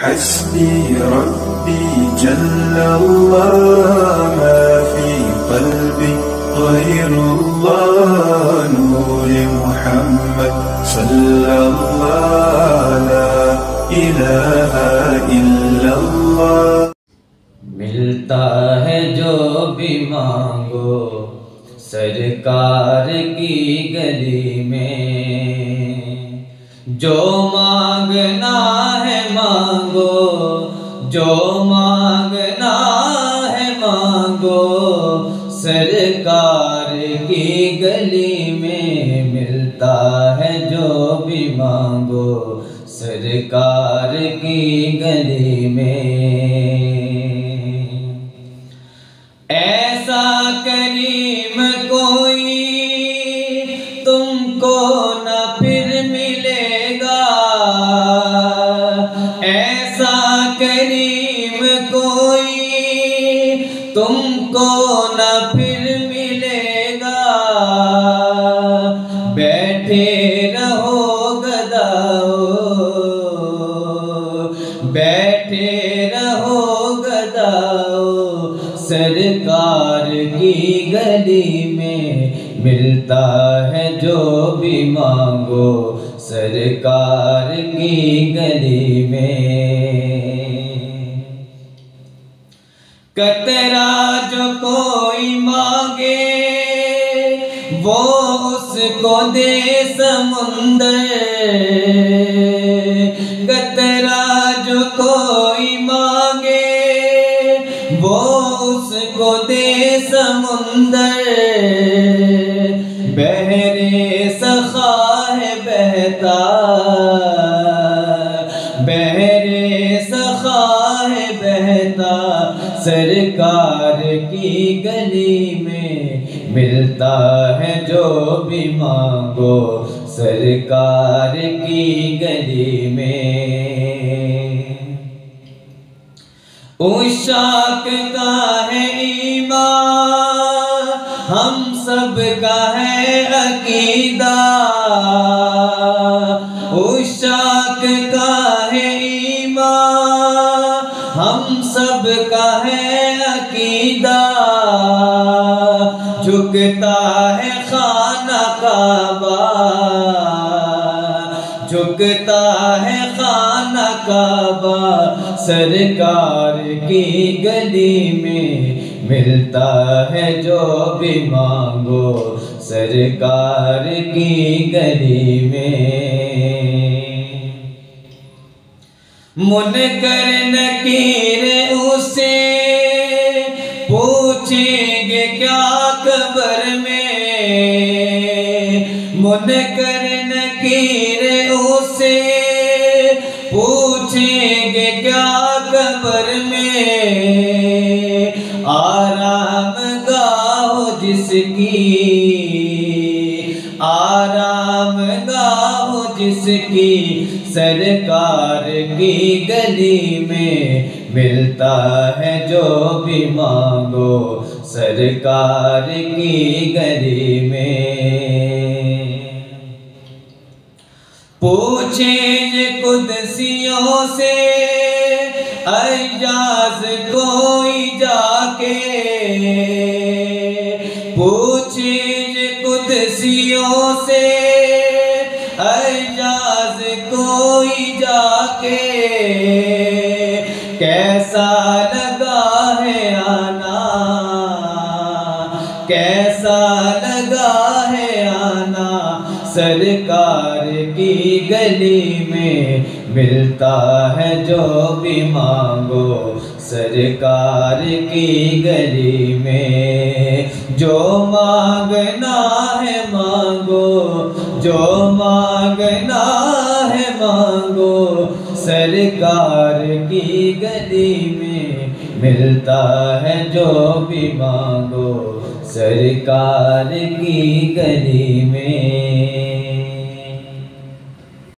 حسبي ربي جل الله ما في قلبي غير الله نور محمد صلى الله لا إله إلا الله ملتا ہے جو بھی مانگو سرکار کی گلی میں، جو مانگنا ہے مانگو، جو مانگنا ہے مانگو، سرکار کی گلی میں ملتا ہے جو بھی مانگو سرکار کی گلی میں۔ ایسا کریم کوئی تم کو نہ پھر ملے گا، ایسا کریم کوئی تم کو نہ پھر ملے گا، بیٹھے رہو گداؤ، بیٹھے رہو گداؤ، سرکار کی گلی میں ملتا ہے جو بھی مانگو سرکار کی گلی میں۔ قطرہ جو کوئی مانگے وہ اس کو دے سمندر، قطرہ جو کوئی مانگے وہ اس کو دے سمندر، بحر سخا ہے بہتا، بحر سخا ہے بہتا، سرکار کی گلی میں ملتا ہے جو بھی مانگو سرکار کی گلی میں۔ عشاق کا ہے ایمان، ہم سب کا ہے عقیدہ، عشاق کا ہے ایمان، ہم سب کا ہے عقیدہ، جھکتا ہے خانہ کعبہ، جھکتا ہے خانہ کعبہ، سرکار کی گلی میں ملتا ہے جو بھی مانگو سرکار کی گلی میں۔ منکر نکیر اسے پوچھیں گے کیا قبر میں، منکر نکیر اسے پوچھیں گے کیا قبر میں، آرام گاہ جس کی، آرام گاہ جس کی، سرکار کی گلی میں ملتا ہے جو بھی مانگو سرکار کی گلی میں۔ پوچھیں قدسیوں سے اعجاز کوئی جا کے، پوچھیں قدسیوں سے اعجاز کوئی جا کے، کیسا لگا ہے آنا، کیسا لگا ہے آنا، سرکار کی گلی میں ملتا ہے جو بھی مانگو سرکار کی گلی میں، جو مانگنا ہے مانگو، جو مانگنا ہے مانگو، سرکار کی گلی میں ملتا ہے جو بھی مانگو سرکار کی گلی میں۔